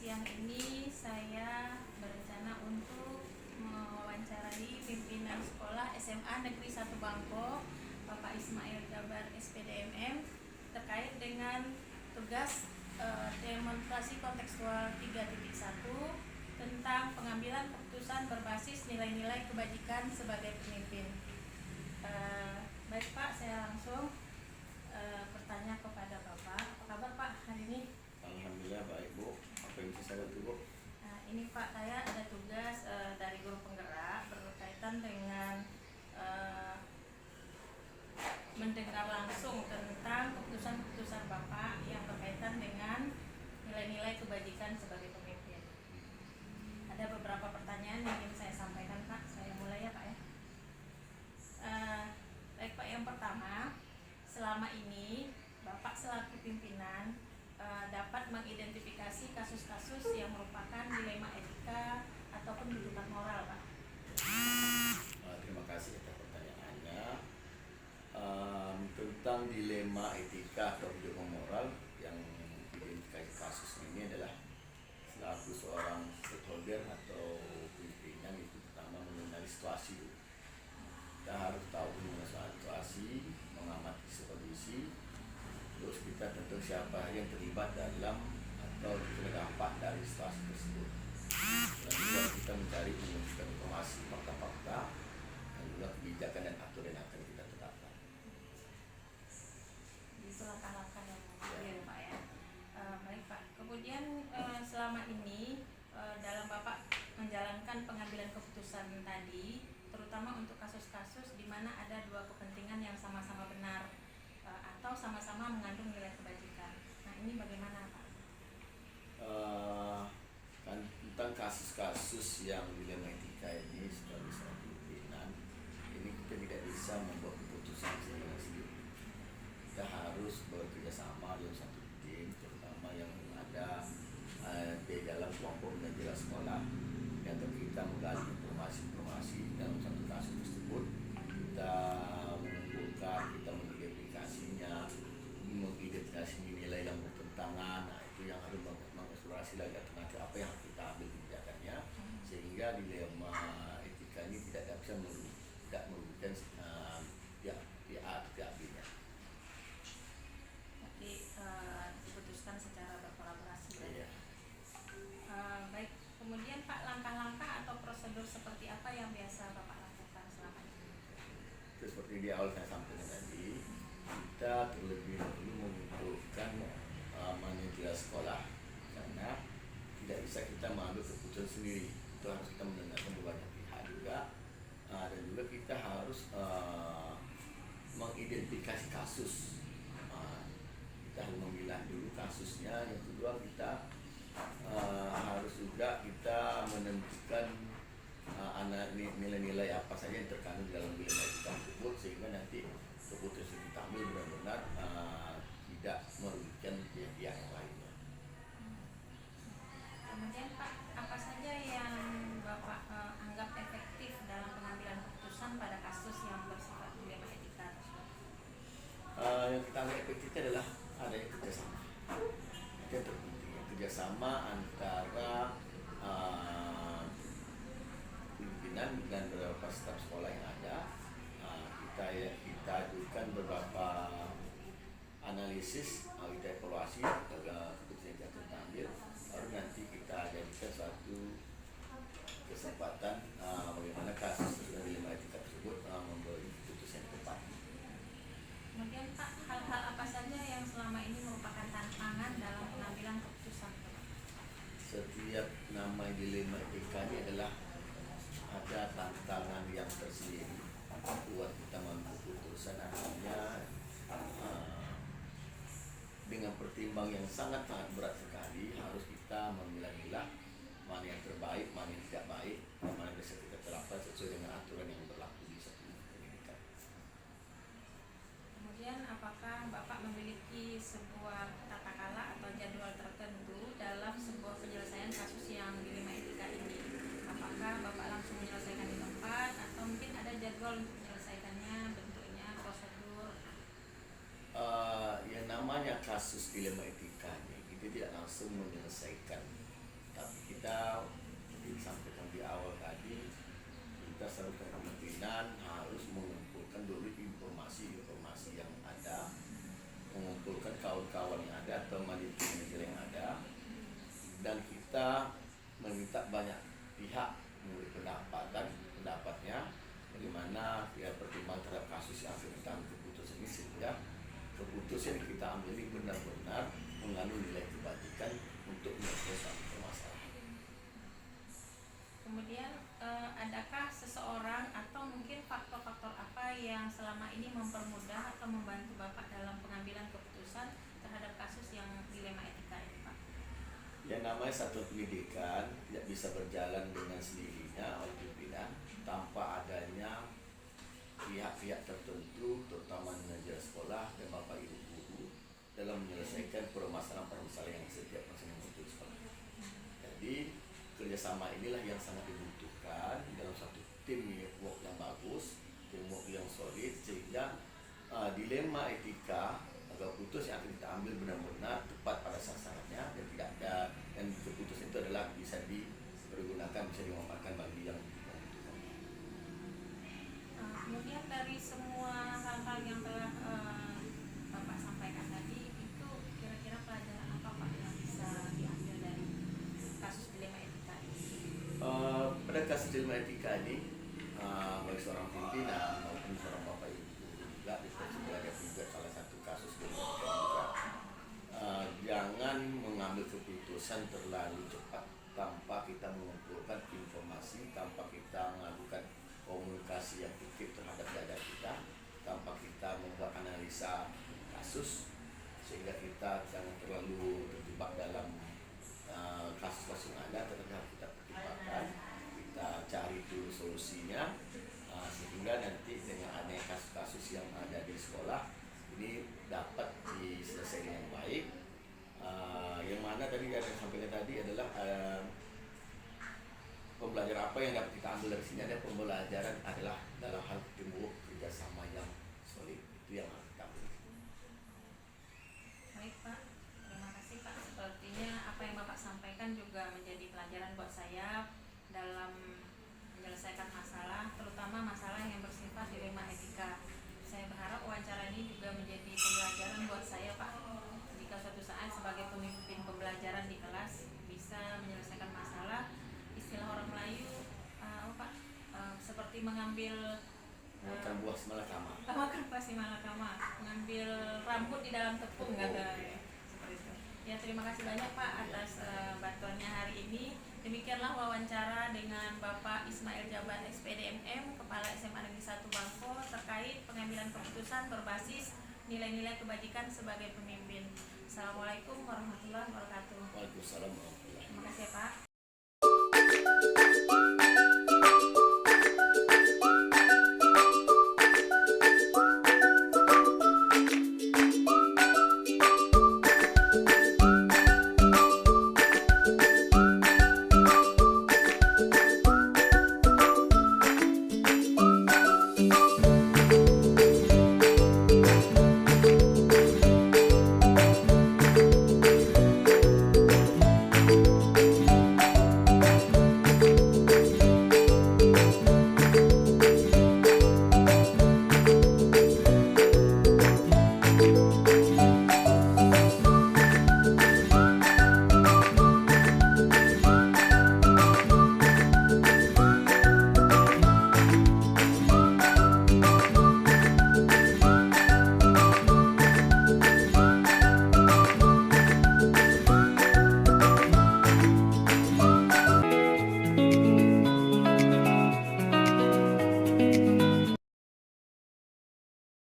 siang ini saya berencana untuk mewawancarai pimpinan sekolah SMA Negeri 1 Bangko, Bapak Ismail Jabar SPDMM, terkait dengan tugas demonstrasi kontekstual 3.1 tentang pengambilan keputusan berbasis nilai-nilai kebajikan sebagai pemimpin. Baik Pak, saya langsung bertanya kepada Bapak. Apa kabar Pak hari ini? Alhamdulillah baik Bu. Apa yang bisa saya bantu Bu? Ini Pak, saya ada tugas dari guru penggerak berkaitan dengan mendengar langsung tentang keputusan-keputusan Bapak yang berkaitan dengan nilai-nilai kebajikan sebagai pemimpin. Ada beberapa pertanyaan yang ingin saya sampaikan Pak. Saya mulai ya Pak ya. Baik Pak, yang pertama, selama ini Bapak selaku pimpinan dapat mengidentifikasi kasus-kasus yang merupakan dilema etika ataupun tuntutan moral Pak. Terima kasih atas pertanyaannya. Tentang dilema etika atau dilema moral yang identifikasi kasus ini adalah selaku seorang stakeholder atau pimpinan itu pertama mengenali situasi dulu. Kita harus tahu mengenai situasi, mengamati kondisi, terus kita tentu siapa yang terlibat dalam atau terdampak dari situasi tersebut. Dan juga kita mencari mengumpulkan informasi, fakta-fakta, dan juga kebijakan dan aturan yang akan kita tetapkan. Itu langkah-langkah yang real Pak ya. Baik Pak. Kemudian selama ini dalam Bapak menjalankan pengambilan keputusan tadi, terutama untuk kasus-kasus di mana ada dua kepentingan yang sama-sama benar atau sama-sama mengandung nilai kebajikan. Nah ini bagaimana Pak? Tentang kasus-kasus yang dilema etika ini sebagai seorang pimpinan, ini kita tidak bisa membuat keputusan sendiri. Kita harus bekerja sama dalam satu tim, terutama yang ada di dalam kelompok pengajar sekolah, yang kita menggali informasi dalam satu kasus tersebut. Kita mengumpulkan, kita mengidentifikasi nilai yang bertentangan. Nah, itu yang harus mengeksplorasi lagi alternatif apa yang kita ambil kebijakannya, sehingga dilema etika ini tidak bisa merugikan pihak A atau pihak B-nya. Jadi diputuskan secara berkolaborasi. Iya. Baik, kemudian Pak, langkah-langkah atau prosedur seperti apa yang biasa Bapak lakukan selama ini? Seperti di awal saya sampaikan tadi, kita terlebih dahulu mengumpulkan manajer sekolah, karena tidak bisa kita mengambil keputusan sendiri. Itu harus kita mendengarkan berbagai pihak juga, dan juga kita harus mengidentifikasi kasus. Kita harus memilah dulu kasusnya. Yang kedua, kita harus juga kita menentukan nilai-nilai apa saja yang terkandung dalam dilema etika tersebut, sehingga nanti keputusan kita ambil benar-benar tidak merugikan pihak yang lainnya. Kemudian Pak, apa saja yang Bapak anggap efektif dalam pengambilan keputusan pada kasus yang bersifat dilema etika tersebut? Yang kita anggap efektif adalah adanya kerjasama. Itu yang terpenting, kerjasama antara pimpinan dan beberapa staf sekolah yang ada. Kita ajukan beberapa analisis, kita evaluasi keputusan yang kita ambil, baru nanti kita jadikan suatu kesempatan bagaimana kasus dilema etika tersebut memberi keputusan yang tepat. Kemudian Pak, hal-hal apa saja yang selama ini merupakan tantangan dalam pengambilan keputusan? Setiap nama dilema etika ini adalah ada tantangan yang tersendiri buat kita mengambil keputusan. Akhirnya dengan pertimbangan yang sangat berat sekali, harus kita memilah-milah mana yang terbaik, mana yang tidak baik, mana yang bisa kita terapkan sesuai dengan aturan yang berlaku di satu pendidikan. Kemudian apakah Bapak memiliki sebuah tata cara atau jadwal tertentu dalam sebuah penyelesaian kasus yang dilema etika ini? Apakah Bapak langsung menyelesaikan di tempat atau mungkin ada jadwal untuk menyelesaikannya, bentuknya, prosedur? Yang namanya kasus dilema etika ini, kita tidak langsung menyelesaikan informasi yang ada, mengumpulkan kawan-kawan yang ada atau manajer yang ada, dan kita meminta banyak pihak memberi pendapatnya bagaimana ya pertimbangan terhadap kasus yang akan kita ambil keputusan ini, sehingga keputusan yang kita ambil ini benar-benar mengandung nilai kebajikan untuk menyelesaikan permasalahan. Kemudian adakah seseorang atau mungkin faktor-faktor apa yang selama ini mempermudah atau membantu Bapak dalam pengambilan keputusan terhadap kasus yang dilema etika ini, Pak? Yang namanya satu pendidikan tidak bisa berjalan dengan sendirinya oleh pimpinan tanpa adanya pihak-pihak tertentu, terutama manajer sekolah dan bapak ibu guru dalam menyelesaikan permasalahan yang setiap masing untuk sekolah. Jadi kerjasama inilah yang sangat dibutuhkan dalam satu teamwork yang bagus, teamwork yang solid, sehingga dilema etika atau keputusan yang akan kita ambil benar-benar tepat pada sasarannya dan tidak ada, dan keputusan itu adalah bisa dipergunakan, bisa dimanfaatkan bagi yang membutuhkan. Kemudian dari semua hal-hal yang telah Bapak sampaikan tadi, itu kira-kira pelajaran apa Pak yang bisa diambil dari kasus dilema etika ini? Pada kasus dilema etika ini, bagi seorang pimpinan maupun seorang bapak ibu juga belajar juga salah satu kasus dilema etika juga, jangan mengambil keputusan terlalu cepat tanpa kita mengumpulkan informasi, tanpa kita melakukan komunikasi yang efektif terhadap data kita, tanpa kita membuat analisa kasus, sehingga kita jangan terlalu terjebak dalam kasus-kasus yang ada, tetapi kita pertimbangkan, kita cari dulu solusinya, sehingga nanti dengan adanya kasus-kasus yang ada di sekolah ini dapat diselesaikan dengan baik. Yang mana tadi yang sampaikan tadi adalah pembelajaran apa yang dapat kita ambil dari sini, ada pembelajaran adalah dalam hal teamwork, kerjasama yang solid, itu yang harus kita ambil. Baik Pak, terima kasih Pak. Sepertinya apa yang Bapak sampaikan juga menjadi pelajaran buat saya dalam menyelesaikan masalah, terutama masalah yang bersifat dilema etika. Saya berharap wawancara ini juga menjadi pembelajaran buat saya Pak, jika suatu saat sebagai pemimpin pembelajaran di kelas bisa menyelesaikan masalah, istilah orang Melayu Pak, seperti mengambil Makan buah semalakama. makan pasti malakama, mengambil rambut di dalam tepung, kata seperti itu. Ya, terima kasih banyak Pak atas bantuannya hari ini. Demikianlah wawancara dengan Bapak Ismail Jabar SPDMM, Kepala SMA Negeri 1 Bangko, terkait pengambilan keputusan berbasis nilai-nilai kebajikan sebagai pemimpin. Assalamualaikum warahmatullahi wabarakatuh. Waalaikumsalam warahmatullahi wabarakatuh.